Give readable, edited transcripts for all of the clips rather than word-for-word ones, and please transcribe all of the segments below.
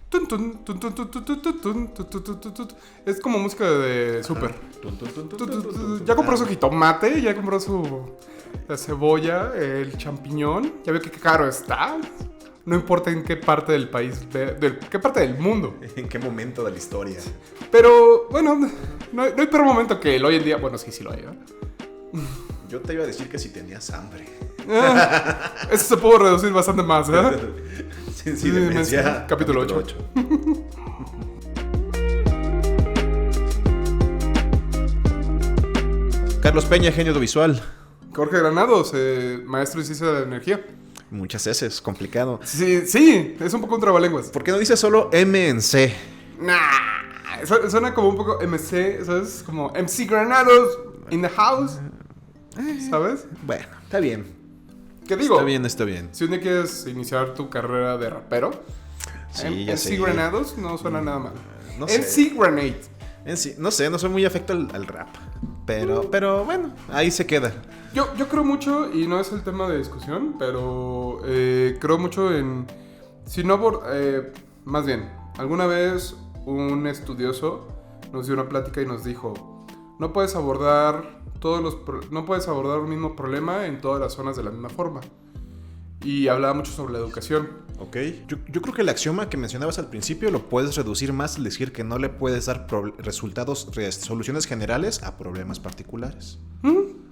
Tun, tun, tun, tun, tun, tun, tun, tun, tun, tun, tun, tun, tun. Es como música de súper. Ya compró su jitomate, ya compró su la cebolla, el champiñón. Ya veo que qué caro está. No importa en qué parte del país, qué parte del mundo. ¿En qué momento de la historia? Pero, bueno, no hay peor momento que el hoy en día. Bueno, sí lo hay, ¿eh? Yo te iba a decir que si tenías hambre. Eso se puede reducir bastante más, ¿eh? Sí, demencia. Capítulo 8. Carlos Peña, genio audiovisual. Jorge Granados, maestro y ciencia de la energía. Muchas S, complicado. Sí, es un poco un trabalenguas. ¿Por qué no dices solo M en C? Nah, suena como un poco MC, ¿sabes? Como MC Granados in the house, ¿sabes? Bueno, está bien. ¿Qué digo? Está bien. Si un día quieres iniciar tu carrera de rapero, Sí, ya sé. MC Granados no suena nada mal. No sé. MC Grenade. No sé, no soy muy afecto al rap. Pero bueno, ahí se queda. Yo creo mucho, y no es el tema de discusión, pero creo mucho en... Si no más bien, alguna vez un estudioso nos dio una plática y nos dijo: no puedes abordar un mismo problema en todas las zonas de la misma forma. Y hablaba mucho sobre la educación. Ok. Yo creo que el axioma que mencionabas al principio lo puedes reducir más al decir que no le puedes dar soluciones generales a problemas particulares.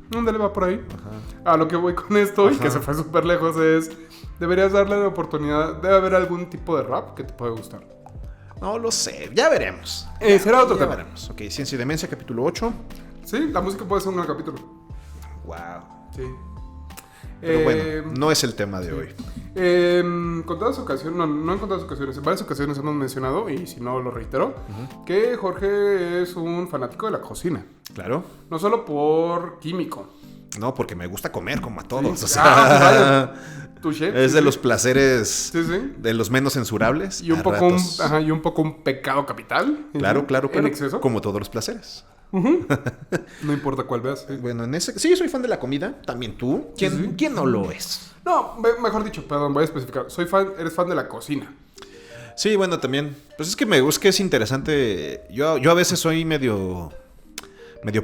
¿Dónde le va por ahí? Ajá. A lo que voy con esto, y que se fue súper lejos, es... deberías darle la oportunidad. Debe haber algún tipo de rap que te puede gustar. No lo sé, ya veremos. Será otro tema. Veremos. Ok, Ciencia y Demencia, capítulo 8. Sí, la música puede ser un gran capítulo. Wow. Sí. Pero bueno, no es el tema de hoy. Contadas ocasiones, no en contadas ocasiones, en varias ocasiones hemos mencionado, y si no lo reitero, que Jorge es un fanático de la cocina. Claro. No solo por químico. No, porque me gusta comer como a todos. Sí. O sea, Touché, es de los placeres, sí. de los menos censurables. Y un poco un pecado capital. Claro. En exceso. Como todos los placeres. No importa cuál veas. Bueno, sí, soy fan de la comida. También tú. ¿Quién no lo es? No, mejor dicho, perdón, voy a especificar. Eres fan de la cocina. Sí, bueno, también. Pues es que es interesante. Yo a veces soy medio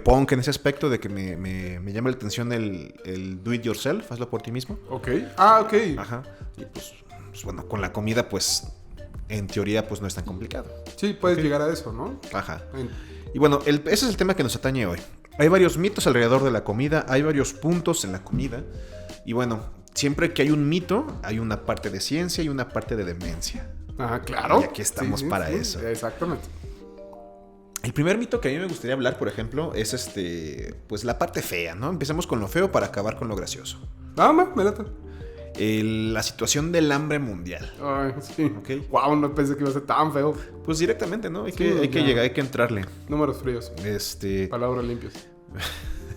punk en ese aspecto de que me llama la atención el do it yourself, hazlo por ti mismo. Ok. Ok. Ajá. Y pues bueno, con la comida, pues en teoría, pues no es tan complicado. Sí, puedes llegar a eso, ¿no? Ajá. Y bueno, ese es el tema que nos atañe hoy. Hay varios mitos alrededor de la comida, hay varios puntos en la comida. Y bueno, siempre que hay un mito, hay una parte de ciencia y una parte de demencia. Ajá, claro. Y aquí estamos para eso. Exactamente. El primer mito que a mí me gustaría hablar, por ejemplo, es pues la parte fea, ¿no? Empecemos con lo feo para acabar con lo gracioso. Me late. La situación del hambre mundial. Ay, sí. Ok. Wow, no pensé que iba a ser tan feo. Pues directamente, ¿no? Hay que llegar, hay que entrarle. Números fríos. Palabras limpias.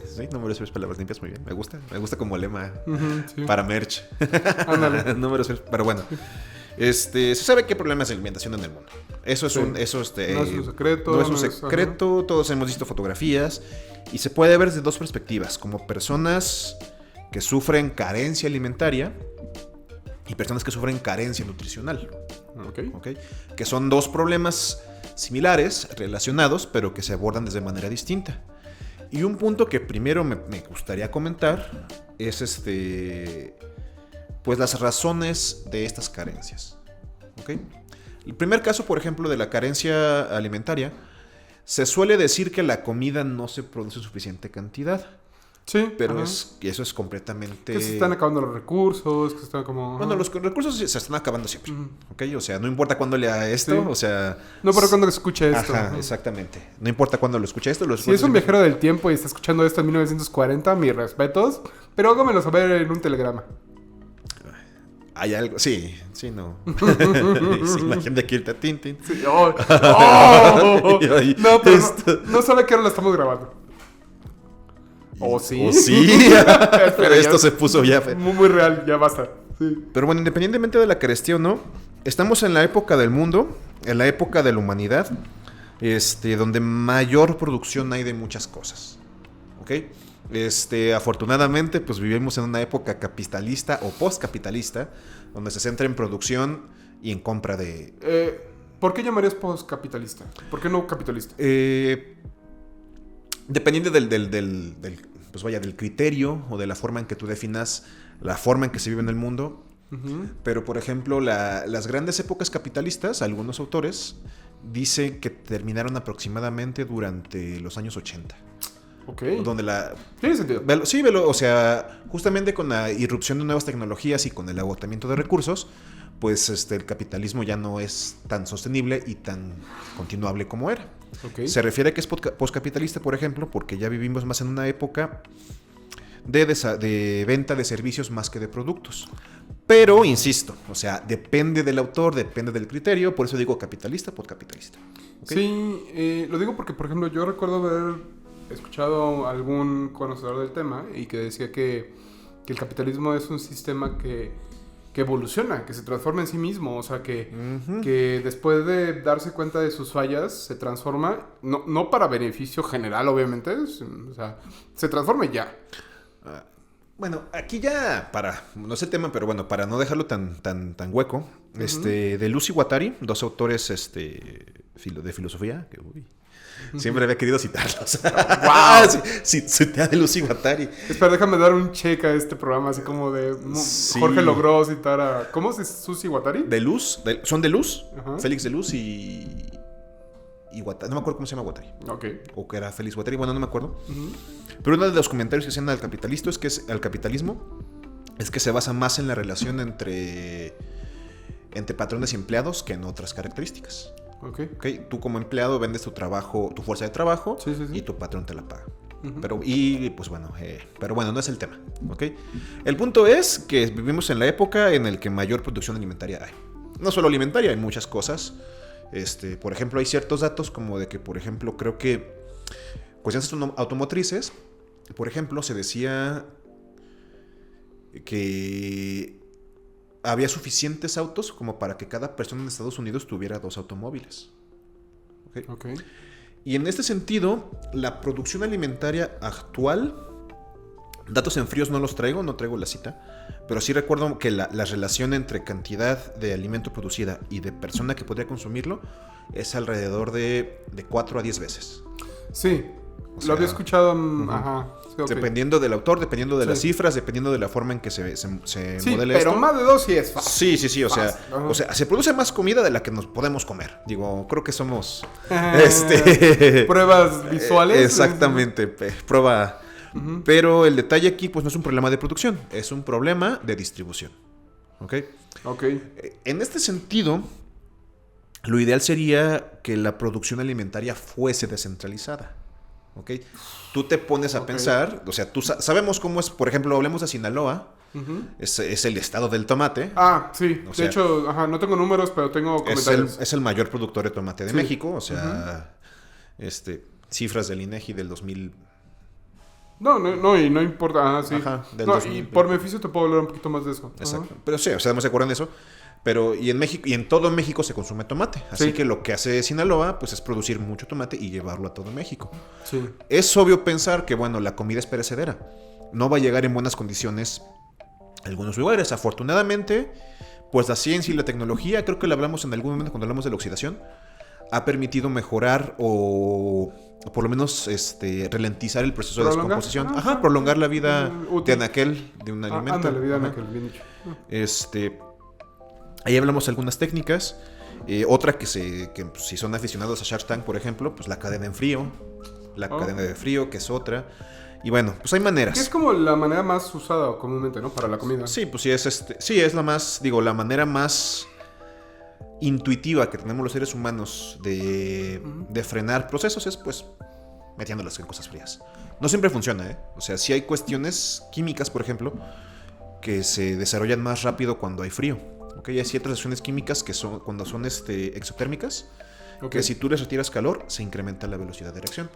Sí, números fríos, palabras limpias, muy bien. Me gusta como lema Sí. para merch. Ándale. Números fríos, pero bueno. Se sabe qué problemas de alimentación en el mundo. Eso es no es un secreto. No es un secreto. Todos hemos visto fotografías. Y se puede ver desde dos perspectivas. Como personas que sufren carencia alimentaria y personas que sufren carencia nutricional. Ok. Que son dos problemas similares, relacionados, pero que se abordan de manera distinta. Y un punto que primero me gustaría comentar es pues las razones de estas carencias. ¿Ok? El primer caso, por ejemplo, de la carencia alimentaria, se suele decir que la comida no se produce en suficiente cantidad. Sí. Pero eso es completamente... Que se están acabando los recursos, que están como... Bueno, los recursos se están acabando siempre. ¿Ok? O sea, no importa cuándo lea esto, Sí. o sea... No importa cuándo escuche esto. Ajá, exactamente. No importa cuándo lo escuche esto. Si es un viajero del tiempo y está escuchando esto en 1940, mis respetos. Pero hágamelo saber en un telegrama. Hay algo... Sí, no. Imagínate que irte a Tintin. Sí. No, pero no sabe que ahora lo estamos grabando. ¿O sí? Pero esto se puso ya... Muy real, ya basta. Sí. Pero bueno, independientemente de la carestía o no, estamos en la época del mundo, en la época de la humanidad, donde mayor producción hay de muchas cosas. ¿Ok? Afortunadamente, pues vivimos en una época capitalista o postcapitalista, donde se centra en producción y en compra de... ¿Por qué llamarías postcapitalista? ¿Por qué no capitalista? Dependiendo pues vaya, del criterio o de la forma en que tú definas la forma en que se vive en el mundo. Uh-huh. Pero, por ejemplo, las grandes épocas capitalistas, algunos autores dicen que terminaron aproximadamente durante los años 80. Ok. Donde Tiene sentido. Sí, o sea, justamente con la irrupción de nuevas tecnologías y con el agotamiento de recursos, pues el capitalismo ya no es tan sostenible y tan continuable como era. Okay. Se refiere a que es postcapitalista, por ejemplo, porque ya vivimos más en una época de venta de servicios más que de productos. Pero, insisto, o sea, depende del autor, depende del criterio, por eso digo capitalista, postcapitalista. ¿Okay? Sí, lo digo porque, por ejemplo, yo recuerdo haber escuchado a algún conocedor del tema y que decía que el capitalismo es un sistema que evoluciona, que se transforma en sí mismo, o sea, que después de darse cuenta de sus fallas, se transforma, no para beneficio general, obviamente, o sea, se transforma y ya. Bueno, aquí ya, no sé el tema, pero bueno, para no dejarlo tan hueco, Deleuze y Guattari, dos autores de filosofía, que siempre había querido citarlos. ¡Wow! Cité a Deleuze y Guattari. Espera, déjame dar un check a este programa, así como de... Sí. Jorge logró citar a... ¿Cómo es Susi Guattari? Son Deleuze, Ajá. Félix Deleuze y Guattari. No me acuerdo cómo se llama Guattari. Ok. O que era Félix Guattari, bueno, no me acuerdo. Uh-huh. Pero uno de los comentarios que hacían al capitalismo es que se basa más en la relación entre patrones y empleados que en otras características. Okay. Tú como empleado vendes tu trabajo, tu fuerza de trabajo, sí. Y tu patrón te la paga. Uh-huh. Pero bueno, no es el tema. ¿Okay? El punto es que vivimos en la época en la que mayor producción alimentaria hay. No solo alimentaria, hay muchas cosas. Por ejemplo, hay ciertos datos como de que, por ejemplo, creo que cuestiones automotrices, por ejemplo, se decía que había suficientes autos como para que cada persona en Estados Unidos tuviera 2 automóviles. Okay. Y en este sentido, la producción alimentaria actual, datos en fríos no traigo la cita, pero sí recuerdo que la relación entre cantidad de alimento producida y de persona que podría consumirlo es alrededor de 4 a 10 veces. Sí, lo había escuchado. Ajá. Sí, okay. Dependiendo del autor, dependiendo de las cifras, dependiendo de la forma en que se modela pero esto. Más de 2 sí es fácil. Sí, o sea, se produce más comida de la que nos podemos comer. Digo, creo que somos pruebas visuales. Exactamente, prueba. Uh-huh. Pero el detalle aquí pues no es un problema de producción, es un problema de distribución. ¿Ok? En este sentido, lo ideal sería que la producción alimentaria fuese descentralizada. ¿Ok? Tú te pones a pensar, o sea, sabemos cómo es, por ejemplo, hablemos de Sinaloa, es el estado del tomate. Ah, sí, de hecho, no tengo números, pero tengo comentarios. Es el mayor productor de tomate de México, o sea, cifras del INEGI del 2000. No, y no importa, sí. Ajá, y por mi oficio te puedo hablar un poquito más de eso. Exacto, pero sí, o sea, estamos de acuerdo en eso. Pero y en México y en todo México se consume tomate. Así que lo que hace Sinaloa pues es producir mucho tomate y llevarlo a todo México. Sí. Es obvio pensar que bueno, la comida es perecedera. No va a llegar en buenas condiciones a algunos lugares. Afortunadamente, pues la ciencia y la tecnología, creo que lo hablamos en algún momento cuando hablamos de la oxidación, ha permitido mejorar o por lo menos ralentizar el proceso de descomposición. Prolongar la vida de un alimento. Ándale, vida anaquel, bien dicho. Ahí hablamos de algunas técnicas. Otra que si son aficionados a Shark Tank, por ejemplo, pues la cadena en frío. Cadena de frío, que es otra. Y bueno, pues hay maneras. Que es como la manera más usada comúnmente, ¿no? Para la comida. Sí, pues sí, es la manera más intuitiva que tenemos los seres humanos de frenar procesos es pues metiéndolas en cosas frías. No siempre funciona, ¿eh? O sea, sí hay cuestiones químicas, por ejemplo, que se desarrollan más rápido cuando hay frío. Okay, hay ciertas reacciones químicas que son cuando son exotérmicas, que si tú les retiras calor, se incrementa la velocidad de reacción.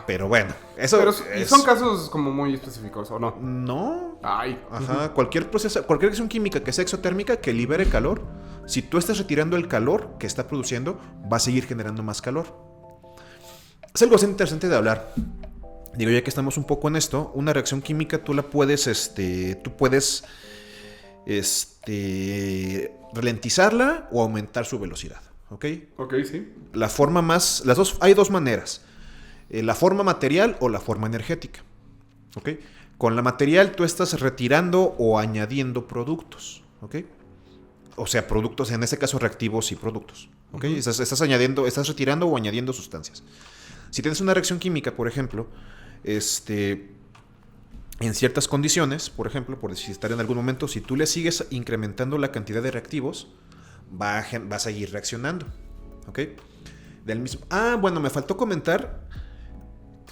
Pero bueno, eso son casos como muy específicos, ¿o no? No. Ay. Ajá, cualquier reacción química que sea exotérmica, que libere calor, si tú estás retirando el calor que está produciendo, va a seguir generando más calor. Es algo bastante interesante de hablar. Digo, ya que estamos un poco en esto, una reacción química tú la puedes, ralentizarla o aumentar su velocidad. ¿ok? Ok, sí. Hay dos maneras. La forma material o la forma energética, ¿ok? Con la material tú estás retirando o añadiendo productos, ¿ok? O sea, productos, en este caso reactivos y productos, ¿ok? Ujú. Estás retirando o añadiendo sustancias. Si tienes una reacción química, por ejemplo, en ciertas condiciones, por ejemplo, por estar en algún momento, si tú le sigues incrementando la cantidad de reactivos, va a seguir reaccionando, ¿ok? Bueno, me faltó comentar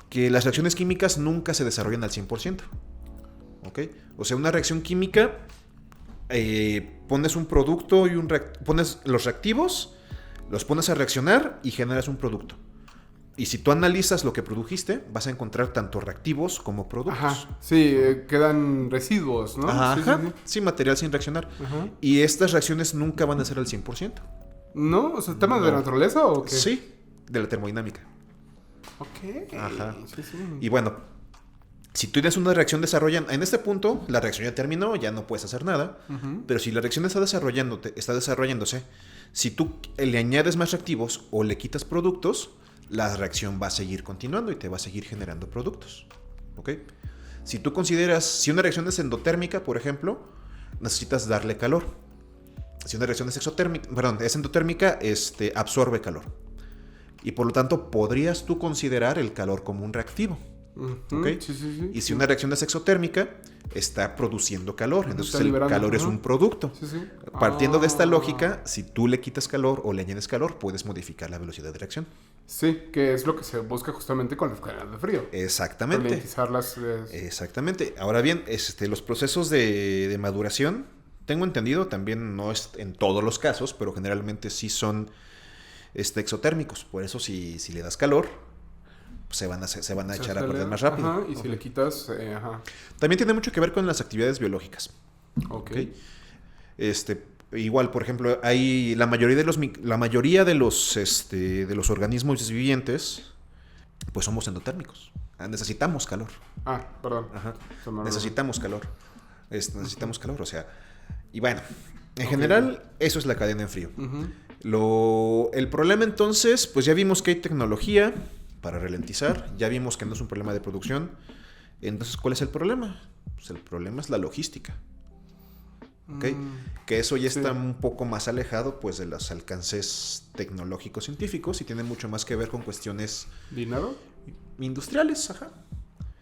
que las reacciones químicas nunca se desarrollan al 100%, ¿ok? O sea, una reacción química, pones un producto y pones los reactivos, los pones a reaccionar y generas un producto. Y si tú analizas lo que produjiste, vas a encontrar tanto reactivos como productos. Ajá, sí, quedan residuos, ¿no? Ajá, Sí, sí, sí. sí, material sin reaccionar. Ajá. Y estas reacciones nunca van a ser al 100%. ¿No? O sea, ¿temas de No. naturaleza o qué? Sí, de la termodinámica. Ok. Ajá. Sí, sí. Y bueno, si tú tienes una reacción en este punto, la reacción ya terminó, ya no puedes hacer nada. Ujú. Pero si la reacción está desarrollándose, si tú le añades más reactivos o le quitas productos, la reacción va a seguir continuando y te va a seguir generando productos, ¿ok? Si una reacción es endotérmica, por ejemplo, necesitas darle calor. Si una reacción es endotérmica, absorbe calor. Y por lo tanto, podrías tú considerar el calor como un reactivo. Ujú. ¿Ok? Sí, sí, sí. Y si una reacción es exotérmica, está produciendo calor. Entonces Está el liberando, calor es ajá. un producto. Sí, sí. Partiendo de esta lógica, si tú le quitas calor o le añades calor, puedes modificar la velocidad de reacción. Sí, que es lo que se busca justamente con las cadenas de frío. Exactamente. Ralentizarlas. Exactamente. Ahora bien, los procesos de maduración, tengo entendido, también no es en todos los casos, pero generalmente sí son exotérmicos. Por eso si le das calor, pues se van a echar a perder más rápido. Ajá, y si le quitas, ajá. También tiene mucho que ver con las actividades biológicas. Ok. ¿Ok? Igual, por ejemplo, hay la mayoría de los organismos vivientes, pues somos endotérmicos. Necesitamos calor. Perdón. Ajá. Se me olvidó. Necesitamos calor. Necesitamos calor, o sea. Y bueno, en general, eso es la cadena en frío. Ujú. El problema entonces, pues ya vimos que hay tecnología para ralentizar, ya vimos que no es un problema de producción. Entonces, ¿cuál es el problema? Pues el problema es la logística. ¿Ok? Que eso ya está un poco más alejado pues de los alcances tecnológicos científicos y tiene mucho más que ver con cuestiones ¿Dinero? industriales, ajá.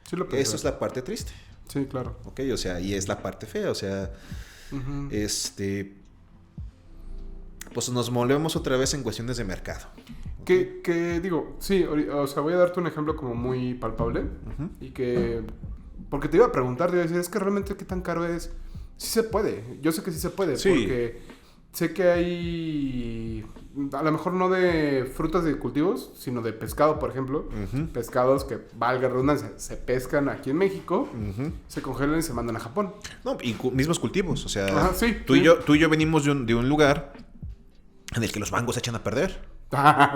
Sí lo pensé. Eso es la parte triste. Sí, claro. ¿Ok? O sea, y es la parte fea, o sea, Ujú. pues nos movemos otra vez en cuestiones de mercado. Que digo, sí, o sea, voy a darte un ejemplo como muy palpable. Ujú. Y que, porque te iba a preguntar, te iba a decir, es que realmente qué tan caro es. Sí se puede, yo sé que sí se puede, Sí. porque sé que hay, a lo mejor no de frutas de cultivos, sino de pescado, por ejemplo. Ujú. Pescados que, valga redundancia, se pescan aquí en México, Ujú. se congelan y se mandan a Japón. No, y mismos cultivos, o sea, Ajá, sí, tú sí. y yo venimos de un lugar en el que los mangos se echan a perder.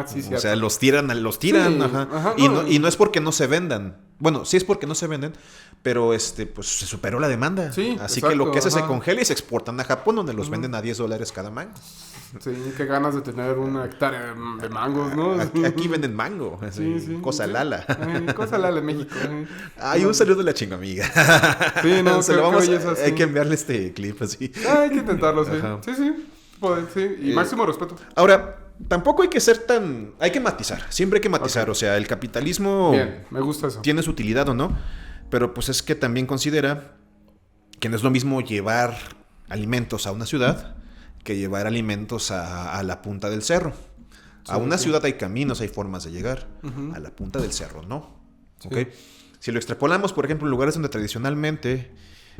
Sí, O cierto. sea, los tiran, Sí, ajá. ajá, Y no es porque no se vendan. Bueno, sí es porque no se venden, pero pues se superó la demanda. Sí, así exacto, que lo que hace se ajá. congela y se exportan a Japón, donde los venden a $10 cada mango. Sí, qué ganas de tener una hectárea de mangos, ¿no? Aquí venden mango, así, Sí, sí. cosa sí. lala. Cosa lala en México. Ay, un saludo a la chingoamiga. Sí, no, Se lo qué vamos belleza, sí. hay que enviarle este clip así. Hay que intentarlo, sí. Ajá. Sí, sí. Sí. Y máximo respeto. Ahora, tampoco hay que ser tan... Hay que matizar, siempre hay que matizar. Ok. O sea, el capitalismo Bien, me gusta eso. tiene su utilidad o no, pero pues es que también considera que no es lo mismo llevar alimentos a una ciudad que llevar alimentos a la punta del cerro. A Sí, una sí. ciudad hay caminos, hay formas de llegar. Ujú. A la punta del cerro no. Sí. ¿Ok? Si lo extrapolamos, por ejemplo, en lugares donde tradicionalmente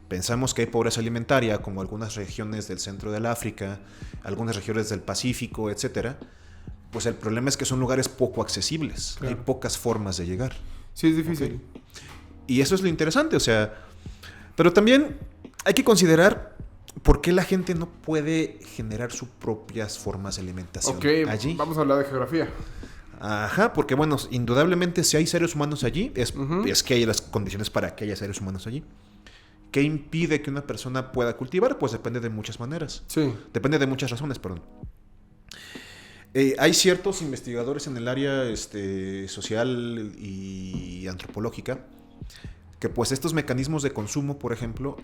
pensamos que hay pobreza alimentaria, como algunas regiones del centro del África, algunas regiones del Pacífico, etcétera, pues el problema es que son lugares poco accesibles. Claro. Hay pocas formas de llegar. Sí, es difícil. Ok. Y eso es lo interesante, o sea, pero también hay que considerar por qué la gente no puede generar sus propias formas de alimentación Ok, allí. vamos a hablar de geografía. Ajá, porque bueno, indudablemente si hay seres humanos allí, Ujú. es que hay las condiciones para que haya seres humanos allí. ¿Qué impide que una persona pueda cultivar? Pues depende de muchas maneras. Sí. Depende de muchas razones, perdón. Hay ciertos investigadores en el área social y antropológica que pues estos mecanismos de consumo, por ejemplo,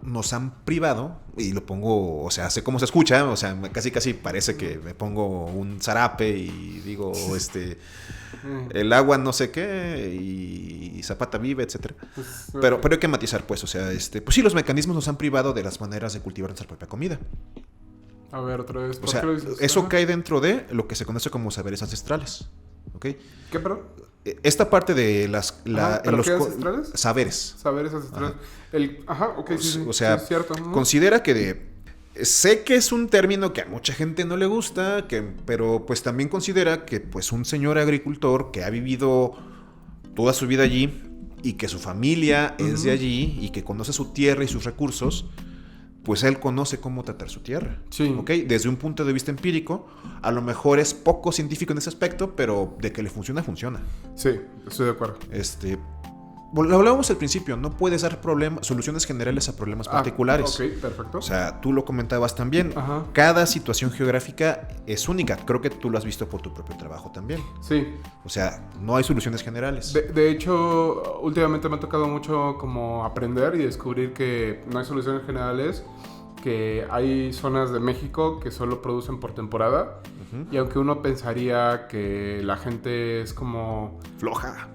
nos han privado, y lo pongo, o sea, sé cómo se escucha, o sea, casi parece que me pongo un zarape y digo, el agua no sé qué, y Zapata vive, etcétera. Pero hay que matizar, pues, o sea, pues sí, los mecanismos nos han privado de las maneras de cultivar nuestra propia comida. A ver, otra vez. O sea, eso cae dentro de lo que se conoce como saberes ancestrales, ¿ok? ¿Qué, perdón? Esta parte de ¿pero qué ancestrales? Saberes. Saberes ancestrales. Ok, sí, o sea, sí, es cierto. Considera que sé que es un término que a mucha gente no le gusta, pero pues también considera que pues un señor agricultor que ha vivido toda su vida allí y que su familia es de allí y que conoce su tierra y sus recursos, pues él conoce cómo tratar su tierra. Sí. ¿Ok? Desde un punto de vista empírico, a lo mejor es poco científico en ese aspecto, pero de que le funciona, funciona. Sí, estoy de acuerdo. Lo hablábamos al principio, no puedes dar soluciones generales a problemas particulares. Ok, perfecto. O sea, tú lo comentabas también. Ajá. Cada situación geográfica es única. Creo que tú lo has visto por tu propio trabajo también. Sí. O sea, no hay soluciones generales. De hecho, últimamente me ha tocado mucho como aprender y descubrir que no hay soluciones generales, que hay zonas de México que solo producen por temporada. Y aunque uno pensaría que la gente es como floja,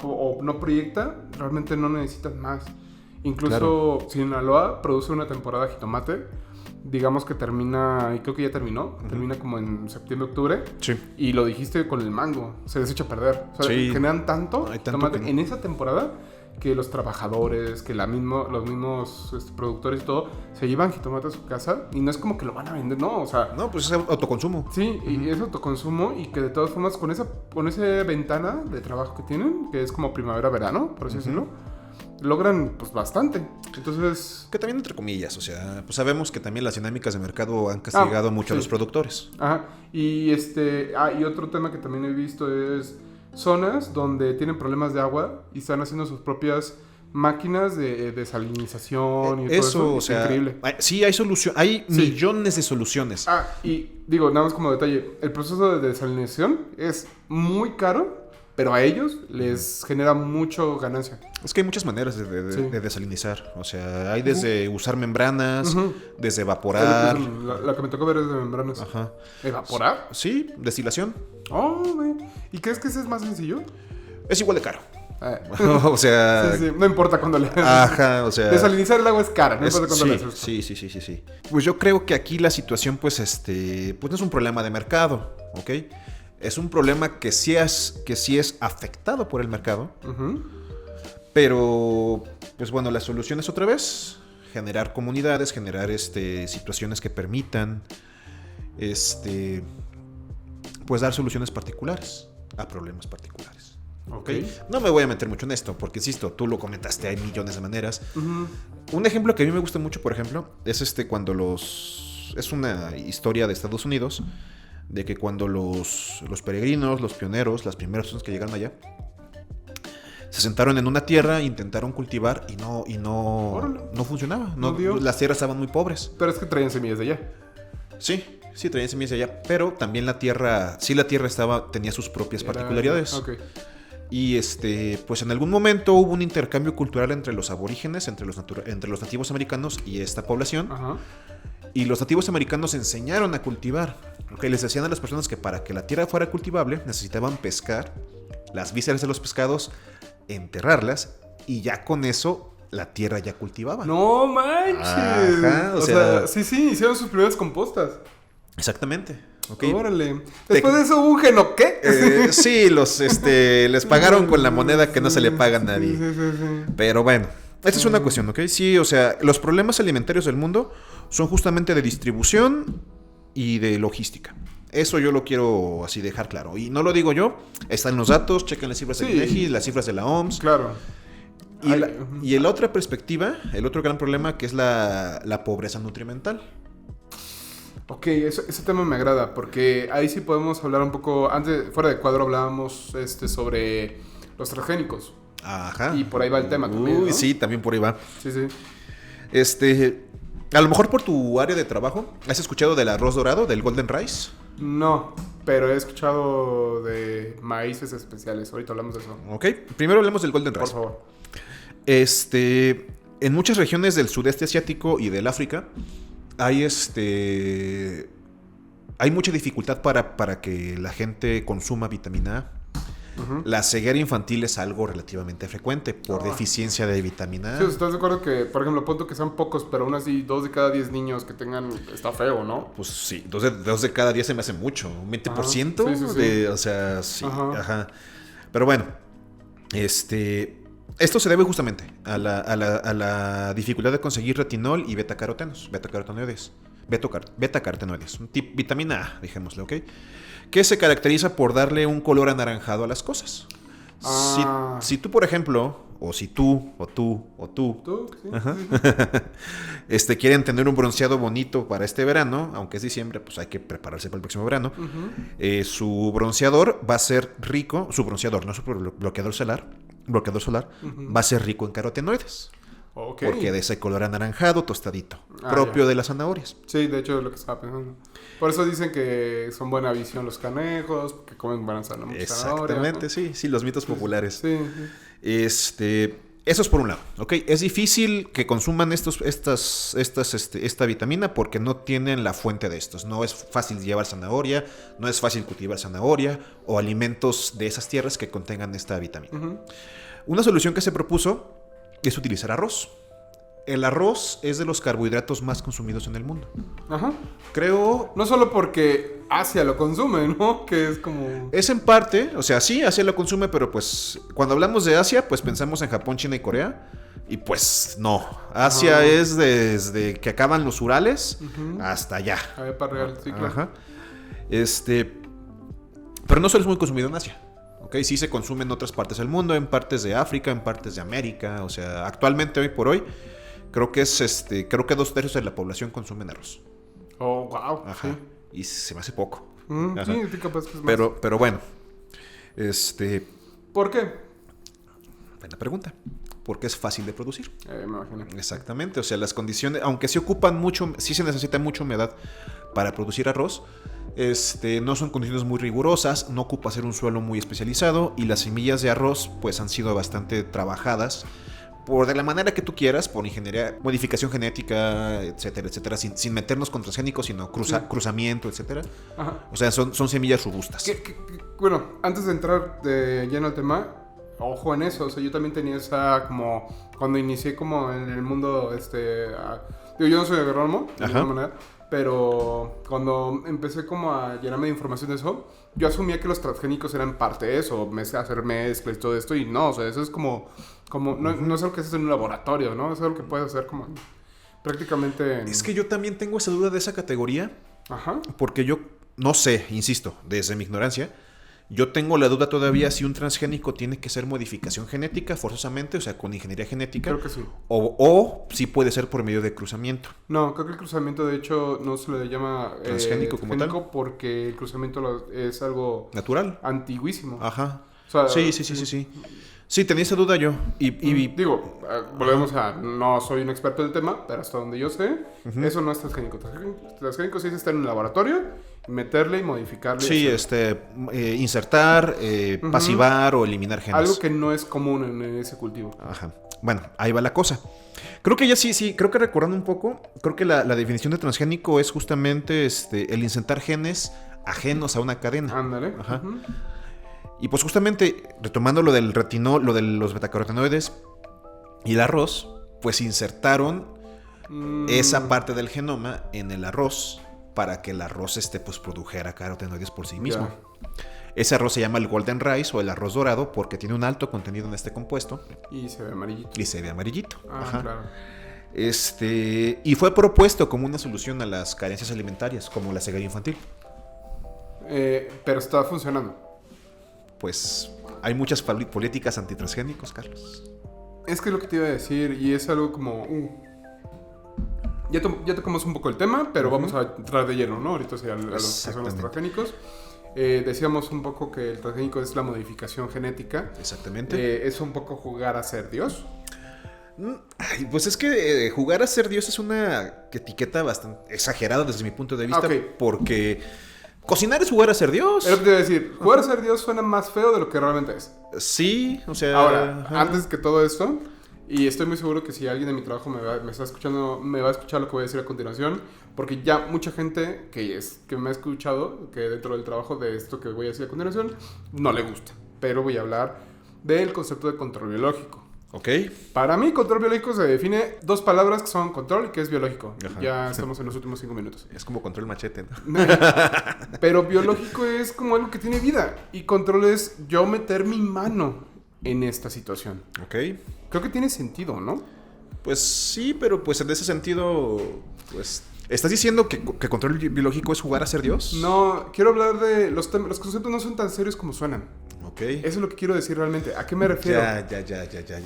o no proyecta, realmente no necesitas más. Incluso claro. Sinaloa produce una temporada de jitomate, digamos que termina, y creo que ya terminó, termina como en septiembre, octubre. Sí. Y lo dijiste con el mango, se desecha a perder. O sea, sí. generan tanto jitomate que... en esa temporada que los trabajadores, que los mismos productores y todo, se llevan jitomate a su casa y no es como que lo van a vender, no, o sea... No, pues es autoconsumo. Sí, y es autoconsumo y que de todas formas con esa ventana de trabajo que tienen, que es como primavera-verano, por así decirlo, logran pues bastante. Entonces... Que también entre comillas, o sea, pues sabemos que también las dinámicas de mercado han castigado mucho a los productores. Ajá, y y otro tema que también he visto es... zonas donde tienen problemas de agua y están haciendo sus propias máquinas de desalinización y todo eso. O sea, increíble. Sí, hay solución, hay millones de soluciones. Y digo, nada más como detalle, el proceso de desalinización es muy caro, pero a ellos les genera mucho ganancia. Es que hay muchas maneras de desalinizar. O sea, hay desde usar membranas, desde evaporar. La que me tocó ver es de membranas. Ajá. ¿Evaporar? Sí, destilación. ¿Y crees que ese es más sencillo? Es igual de caro. O sea... Sí, no importa cuándo le haces. Ajá, o sea... Desalinizar el agua es cara, no importa cuándo le haces. Sí. Pues yo creo que aquí la situación, pues no es un problema de mercado, ¿ok? Es un problema que sí es afectado por el mercado. Pero, pues bueno, la solución es otra vez generar comunidades, generar situaciones que permitan pues dar soluciones particulares a problemas particulares. ¿Okay? No me voy a meter mucho en esto, porque insisto, tú lo comentaste, hay millones de maneras. Un ejemplo que a mí me gusta mucho, por ejemplo, es es una historia de Estados Unidos, de que cuando los peregrinos, los pioneros, las primeras personas que llegaron allá, se sentaron en una tierra, intentaron cultivar y no funcionaba. Las tierras estaban muy pobres. Pero es que traían semillas de allá. Sí, traían semillas de allá. Pero también la tierra tenía sus propias particularidades. Okay. Y pues en algún momento hubo un intercambio cultural entre los aborígenes, entre los nativos americanos y esta población. Ajá. Y los nativos americanos enseñaron a cultivar. Les decían a las personas que para que la tierra fuera cultivable necesitaban pescar las vísceras de los pescados, enterrarlas y ya con eso la tierra ya cultivaba. ¡No manches! Ajá, o sea, sí, hicieron sus primeras compostas. Exactamente. Okay. Órale. Después de eso hubo un genoqué. Sí, les pagaron con la moneda que no se le paga a nadie. Sí. Pero bueno, esta es una cuestión, ¿ok? Sí, o sea, los problemas alimentarios del mundo son justamente de distribución y de logística. Eso yo lo quiero así dejar claro. Y no lo digo yo, están los datos, chequen las cifras del INEGI, las cifras de la OMS. Claro. Y la otra perspectiva, el otro gran problema, que es la pobreza nutrimental. Ok, ese tema me agrada, porque ahí sí podemos hablar un poco. Antes, fuera de cuadro, hablábamos sobre los transgénicos. Ajá. Y por ahí va el tema también, ¿no? Sí, también por ahí va. Sí. A lo mejor por tu área de trabajo, ¿has escuchado del arroz dorado, del Golden Rice? No, pero he escuchado de maíces especiales. Ahorita hablamos de eso. Ok, primero hablemos del Golden Por Rice. favor. En muchas regiones del sudeste asiático y del África hay hay mucha dificultad para que la gente consuma vitamina A. Ujú. La ceguera infantil es algo relativamente frecuente por Ah. deficiencia de vitamina A. Sí, ¿estás de acuerdo que, por ejemplo, punto que sean pocos, pero aún así 2 de cada 10 niños que tengan, está feo, ¿no? Pues sí, dos de cada 10 se me hace mucho. Un 20% Ajá, sí. o sea, sí, Ajá. ajá. Pero bueno, esto se debe justamente a la dificultad de conseguir retinol y betacarotenoides. Betacarotenoides, vitamina A, dejémosle, ¿ok? Que se caracteriza por darle un color anaranjado a las cosas. Ah. Si tú, por ejemplo, o si tú, o tú, ¿Tú? Sí. Ajá. Sí. Quieren tener un bronceado bonito para este verano, aunque es diciembre, pues hay que prepararse para el próximo verano. Ujú. Su bronceador va a ser rico, su bronceador, no su bloqueador solar, Ujú. va a ser rico en carotenoides. Ok. Porque de ese color anaranjado, tostadito, Ah, propio ya. de las zanahorias. Sí, de hecho es lo que estaba pensando. Por eso dicen que son buena visión los canejos, que comen buenas zanahorias. Exactamente, sí, los mitos populares. Sí, sí. Eso es por un lado, ¿ok? Es difícil que consuman esta vitamina porque no tienen la fuente de estos. No es fácil llevar zanahoria, no es fácil cultivar zanahoria o alimentos de esas tierras que contengan esta vitamina. Ujú. Una solución que se propuso es utilizar arroz. El arroz es de los carbohidratos más consumidos en el mundo. Ajá. Creo... No solo porque Asia lo consume, ¿no? Que es como... Es en parte, o sea, sí, Asia lo consume, pero pues cuando hablamos de Asia, pues pensamos en Japón, China y Corea. Y pues no, Asia Ajá. es desde que acaban los Urales Ujú. hasta allá. A ver, para real, sí, claro. Ajá. Pero no solo es muy consumido en Asia. ¿Ok? Sí se consume en otras partes del mundo, en partes de África, en partes de América. O sea, actualmente, hoy por hoy, creo que 2/3 de la población consumen arroz. Oh, wow. Ajá. Sí. Y se me hace poco. Ajá. Sí, sí, capaz que es más. Pero bueno, ¿Por qué? buena pregunta. Porque es fácil de producir. Me imagino. Exactamente. O sea, las condiciones, aunque se ocupan mucho, sí se necesita mucha humedad para producir arroz. No son condiciones muy rigurosas, no ocupa ser un suelo muy especializado y las semillas de arroz pues han sido bastante trabajadas de la manera que tú quieras, por ingeniería, modificación genética, etcétera, sin meternos con transgénicos, sino cruzamiento, etcétera. Ajá. O sea, son semillas robustas. Bueno, antes de entrar de lleno al tema, ojo en eso. O sea, yo también tenía esa como... Cuando inicié como en el mundo, digo, yo no soy agrónomo, de Ajá. alguna manera, pero cuando empecé como a llenarme de información de eso, yo asumía que los transgénicos eran parte de eso, hacer mezclas y todo esto, y no, o sea, eso es como no es algo que haces en un laboratorio, ¿no? Es algo que puedes hacer como prácticamente en... Es que yo también tengo esa duda de esa categoría, Ajá. porque yo no sé, insisto, desde mi ignorancia, yo tengo la duda todavía si un transgénico tiene que ser modificación genética forzosamente, o sea, con ingeniería genética, Creo que sí. o si puede ser por medio de cruzamiento. No, creo que el cruzamiento de hecho no se le llama Transgénico como tal. porque el cruzamiento es algo Natural. antiguísimo. Ajá. O sea, Sí. Sí, tenía esa duda yo. Y digo, volvemos a... No soy un experto del tema, pero hasta donde yo sé, eso no es transgénico. Transgénico sí es estar en un laboratorio, meterle y modificarle. sí, insertar, pasivar o eliminar genes. Algo que no es común en ese cultivo. Ajá. Bueno, ahí va la cosa. Creo que ya sí, creo que recordando un poco, creo que la definición de transgénico es justamente el insertar genes ajenos a una cadena. Ándale. Ajá. Ujú. Y pues justamente, retomando lo del retinol, lo de los betacarotenoides y el arroz, pues insertaron esa parte del genoma en el arroz para que el arroz pues produjera carotenoides por sí mismo. Ya. Ese arroz se llama el Golden Rice o el arroz dorado porque tiene un alto contenido en este compuesto Y se ve amarillito. y se ve amarillito. Ah, Ajá. claro. Y fue propuesto como una solución a las carencias alimentarias, como la ceguera infantil. Pero está funcionando. Pues hay muchas políticas antitransgénicos, Carlos. Es que es lo que te iba a decir, y es algo como... Ya tocamos un poco el tema, pero vamos a entrar de lleno, ¿no? Ahorita sí, a los que son los transgénicos. Decíamos un poco que el transgénico es la modificación genética. Exactamente. Es un poco jugar a ser Dios. Ay, pues es que jugar a ser Dios es una etiqueta bastante exagerada desde mi punto de vista, Ok. porque Cocinar es jugar a ser Dios. Es lo que te iba a decir. Jugar a ser Dios suena más feo de lo que realmente es. Sí, o sea... Ahora, ajá. antes que todo esto, y estoy muy seguro que si alguien de mi trabajo me está escuchando, me va a escuchar lo que voy a decir a continuación, porque ya mucha gente que me ha escuchado, que dentro del trabajo de esto que voy a decir a continuación, no le gusta. Pero voy a hablar del concepto de control biológico. Ok. Para mí, control biológico se define dos palabras que son control y que es biológico. Ajá. Ya estamos en los últimos 5 minutos. Es como control machete, ¿no? Pero biológico es como algo que tiene vida. Y control es yo meter mi mano en esta situación. Ok. Creo que tiene sentido, ¿no? Pues sí, pero pues en ese sentido, pues... ¿Estás diciendo que control biológico es jugar a ser Dios? No, quiero hablar de... Los conceptos no son tan serios como suenan. Ok. Eso es lo que quiero decir realmente. ¿A qué me refiero? Ya.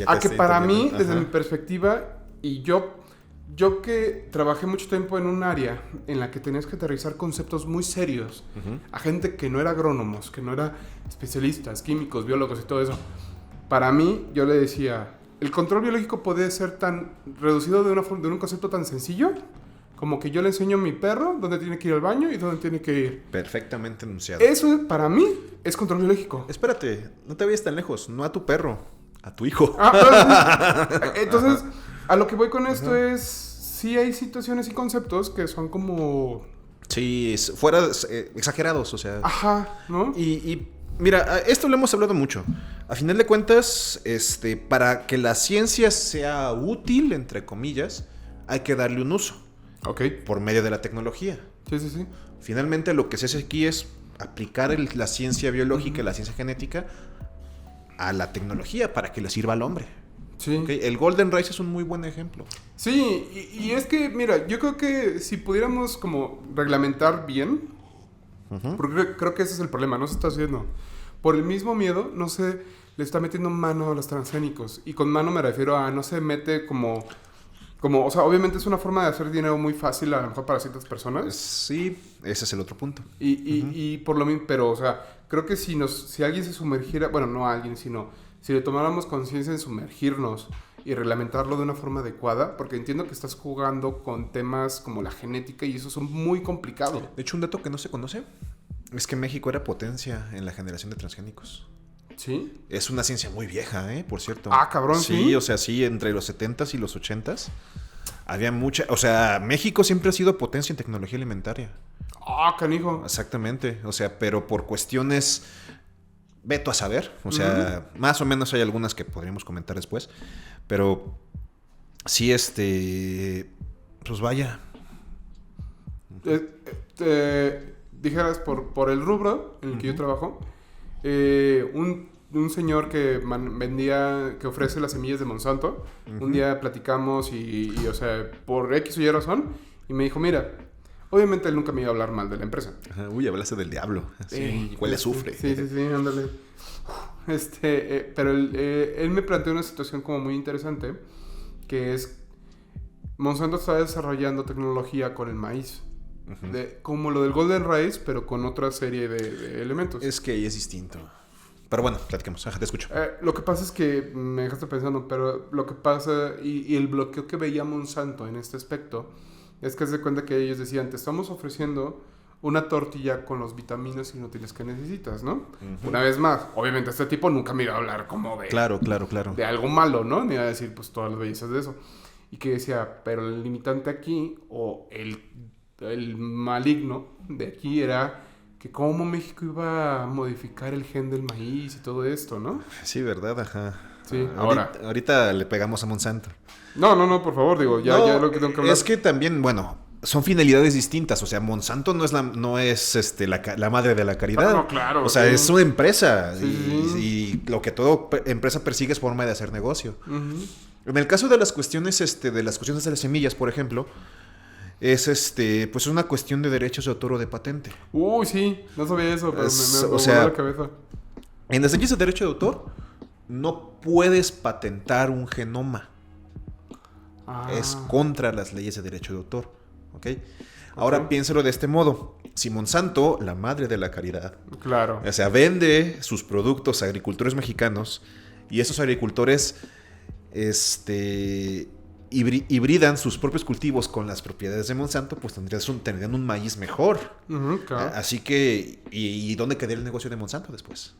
A que para mí, entendiendo. desde Ajá. mi perspectiva, y yo que trabajé mucho tiempo en un área en la que tenías que aterrizar conceptos muy serios a gente que no era agrónomos, que no era especialistas, químicos, biólogos y todo eso. Para mí, yo le decía, el control biológico puede ser tan reducido de un concepto tan sencillo como que yo le enseño a mi perro dónde tiene que ir al baño y dónde tiene que ir. Perfectamente enunciado. Eso, para mí, es control biológico. Espérate, no te vayas tan lejos. No a tu perro, a tu hijo. Entonces, a lo que voy con esto es, sí hay situaciones y conceptos que son como... Sí, fuera exagerados, o sea. Ajá, ¿no? Y mira, esto lo hemos hablado mucho. A final de cuentas, para que la ciencia sea útil, entre comillas, hay que darle un uso. Ok. Por medio de la tecnología. Sí. Finalmente, lo que se hace aquí es aplicar la ciencia biológica, la ciencia genética, a la tecnología para que le sirva al hombre. Sí. ¿Okay? El Golden Rice es un muy buen ejemplo. Sí, y es que, mira, yo creo que si pudiéramos como reglamentar bien, porque creo que ese es el problema, no se está haciendo. Por el mismo miedo, no se le está metiendo mano a los transgénicos. Y con mano me refiero a no se mete como, o sea, obviamente es una forma de hacer dinero muy fácil a lo mejor para ciertas personas. Sí, ese es el otro punto. Y por lo mismo, pero, o sea, creo que si alguien se sumergiera, bueno, no alguien, sino si le tomáramos conciencia en sumergirnos y reglamentarlo de una forma adecuada, porque entiendo que estás jugando con temas como la genética y eso son muy complicados. De hecho, un dato que no se conoce es que México era potencia en la generación de transgénicos. ¿Sí? Es una ciencia muy vieja, por cierto. Ah, cabrón, sí. Sí, o sea, sí, entre los 70s y los 80s había mucha... O sea, México siempre ha sido potencia en tecnología alimentaria. Ah, canijo. Exactamente, o sea, pero por cuestiones... Veto a saber, o sea, más o menos hay algunas que podríamos comentar después, pero sí, pues vaya. Dijeras, por el rubro en el que yo trabajo, un señor que que ofrece las semillas de Monsanto, un día platicamos y, o sea, por X o Y razón, y me dijo, mira, obviamente él nunca me iba a hablar mal de la empresa. Ajá, uy, hablaste del diablo. Sí, huele a azufre. Sí, ándale. Pero él me planteó una situación como muy interesante, que es, Monsanto está desarrollando tecnología con el maíz. Como lo del Golden Rice, pero con otra serie de elementos. Es que ahí es distinto. Pero bueno, platiquemos. Ajá, te escucho. Lo que pasa es que me dejaste pensando, pero lo que pasa y el bloqueo que veía Monsanto en este aspecto es que se cuenta que ellos decían, te estamos ofreciendo una tortilla con los vitaminas inútiles que necesitas, ¿no? Una vez más, obviamente este tipo nunca me iba a hablar como de... Claro. De algo malo, ¿no? Me iba a decir pues todas las bellezas de eso. Y que decía, pero el limitante aquí, o el maligno de aquí era que cómo México iba a modificar el gen del maíz y todo esto, ¿no? Sí, ¿verdad? Ajá. Sí, ahorita le pegamos a Monsanto. No, por favor, digo, ya lo que tengo que hablar. Es que también, bueno, son finalidades distintas. O sea, Monsanto no es la madre de la caridad. No, claro. O sea, es una empresa. Sí. Y lo que toda empresa persigue es forma de hacer negocio. En el caso de las cuestiones, de las semillas, por ejemplo, es pues una cuestión de derechos de autor o de patente. Uy, sí, no sabía eso, pero me o sea, la cabeza. En las leyes de derecho de autor no puedes patentar un genoma. Es contra las leyes de derecho de autor. ¿Ok? Ahora piénsalo de este modo. Si Monsanto, la madre de la caridad, claro, o sea, vende sus productos a agricultores mexicanos y esos agricultores hibridan sus propios cultivos con las propiedades de Monsanto, pues tendrían un maíz mejor. Claro. Así que, ¿y dónde quedaría el negocio de Monsanto después?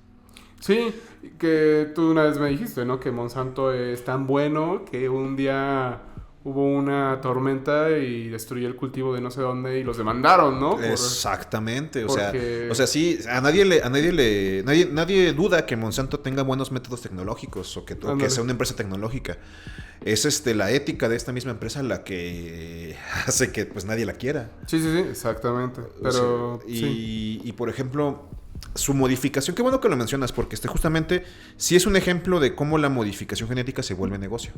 Sí, que tú una vez me dijiste, ¿no? Que Monsanto es tan bueno que un día hubo una tormenta y destruyó el cultivo de no sé dónde y los demandaron, ¿no? Exactamente, o sea, sí, nadie duda que Monsanto tenga buenos métodos tecnológicos o que sea una empresa tecnológica. Es la ética de esta misma empresa la que hace que pues nadie la quiera. Sí, exactamente. Pero y por ejemplo, su modificación, qué bueno que lo mencionas, porque justamente sí es un ejemplo de cómo la modificación genética se vuelve negocio.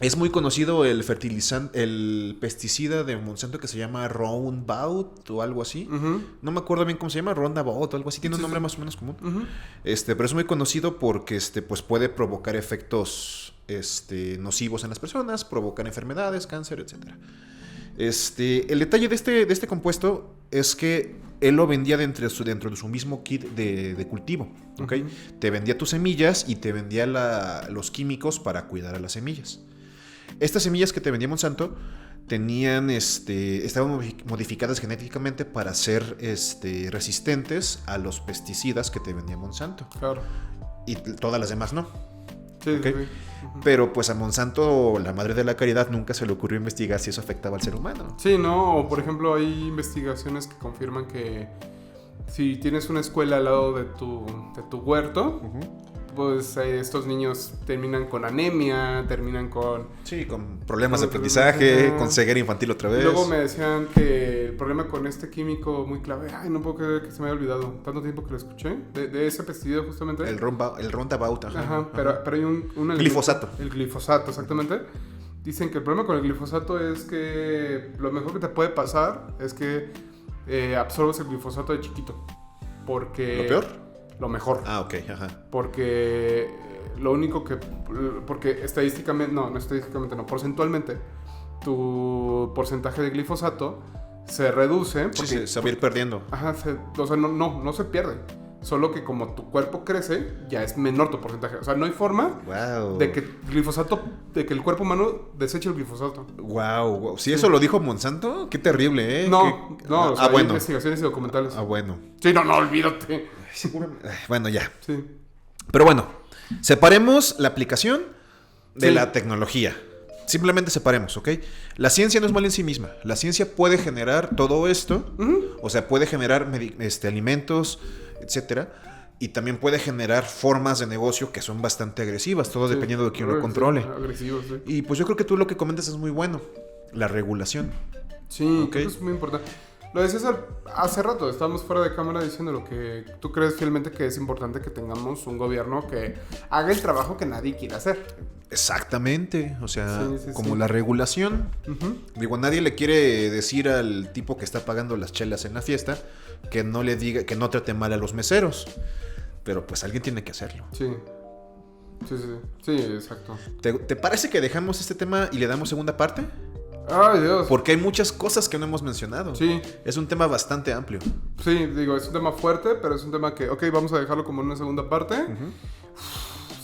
Es muy conocido el pesticida de Monsanto que se llama Roundabout o algo así. No me acuerdo bien cómo se llama, Roundabout o algo así. Tiene un nombre más o menos común. Pero es muy conocido porque pues puede provocar efectos nocivos en las personas, provocar enfermedades, cáncer, etc. El detalle de este compuesto es que él lo vendía dentro de su mismo kit de cultivo. ¿Okay? Te vendía tus semillas y te vendía los químicos para cuidar a las semillas. Estas semillas que te vendía Monsanto estaban modificadas genéticamente para ser resistentes a los pesticidas que te vendía Monsanto. Claro. Y todas las demás no. Sí, ¿Okay? sí. Pero pues a Monsanto, la madre de la caridad, nunca se le ocurrió investigar si eso afectaba al ser humano. Sí, ¿no? O por ejemplo, hay investigaciones que confirman que si tienes una escuela al lado de tu huerto, pues estos niños terminan con anemia, terminan con... Sí, con problemas de aprendizaje, con ceguera infantil otra vez. Y luego me decían que el problema con este químico muy clave... Ay, no puedo creer que se me haya olvidado. Tanto tiempo que lo escuché. De ese pesticida justamente. El Roundabout. Ajá, pero hay un glifosato. El glifosato, exactamente. Dicen que el problema con el glifosato es que lo mejor que te puede pasar es que absorbes el glifosato de chiquito. Porque... ¿Lo peor? Lo mejor. Ah, ok, ajá. Porque lo único que... Porque estadísticamente... No estadísticamente, no. Porcentualmente, tu porcentaje de glifosato se reduce. Porque, sí, se va a ir perdiendo. Ajá, o sea, no se pierde. Solo que como tu cuerpo crece, ya es menor tu porcentaje. O sea, no hay forma de que el cuerpo humano deseche el glifosato. Wow. Si eso lo dijo Monsanto, qué terrible, ¿eh? No, o sea, hay bueno. investigaciones y documentales. Bueno. Sí, no, olvídate. Bueno, ya. Sí. Pero bueno, separemos la aplicación de la tecnología. Simplemente separemos, ¿ok? La ciencia no es mala en sí misma. La ciencia puede generar todo esto. O sea, puede generar alimentos, etcétera. Y también puede generar formas de negocio que son bastante agresivas, todo dependiendo de quién lo controle. Agresivos, sí. Y pues yo creo que tú lo que comentas es muy bueno. La regulación. Sí, creo que es muy importante. Lo decías hace rato, estábamos fuera de cámara diciendo lo que tú crees fielmente que es importante que tengamos un gobierno que haga el trabajo que nadie quiere hacer. Exactamente, o sea, como la regulación. Digo, nadie le quiere decir al tipo que está pagando las chelas en la fiesta que no le diga, que no trate mal a los meseros. Pero pues alguien tiene que hacerlo. Sí, exacto. ¿Te parece que dejamos este tema y le damos segunda parte? ¡Ay, Dios! Porque hay muchas cosas que no hemos mencionado. Sí. Es un tema bastante amplio. Sí, digo, es un tema fuerte, pero es un tema que, vamos a dejarlo como en una segunda parte.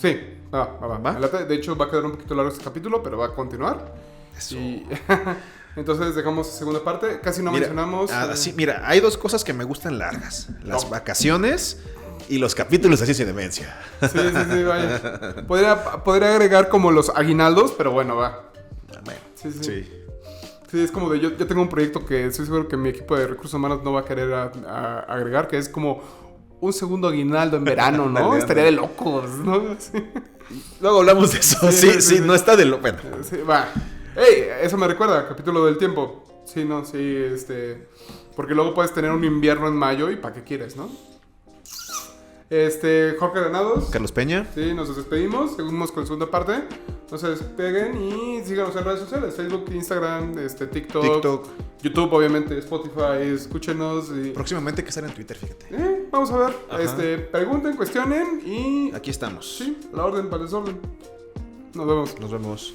Sí, va. De hecho, va a quedar un poquito largo este capítulo, pero va a continuar. Eso. Y entonces dejamos segunda parte. Casi no mencionamos... Sí, mira, hay dos cosas que me gustan largas. Las vacaciones y los capítulos de Ciencia y Demencia. Sí, vaya. Podría agregar como los aguinaldos, pero bueno, va. Bueno, sí. Sí, es como de yo tengo un proyecto que estoy seguro que mi equipo de recursos humanos no va a querer agregar, que es como un segundo aguinaldo en verano, ¿no? Dale. Estaría de locos, ¿no? Sí. Luego hablamos de eso. Sí, no está de lo... Bueno. Sí, va. ¡Ey! Eso me recuerda, capítulo del tiempo. Sí, porque luego puedes tener un invierno en mayo y ¿para qué quieres, no? Jorge Granados. Carlos Peña. Sí, nos despedimos. Seguimos con la segunda parte. No se despeguen y síganos en redes sociales: Facebook, Instagram, TikTok, YouTube, obviamente, Spotify. Escúchenos. Próximamente que estar en Twitter, fíjate. Vamos a ver. Pregunten, cuestionen y... Aquí estamos. Sí, la orden para el desorden. Nos vemos. Nos vemos.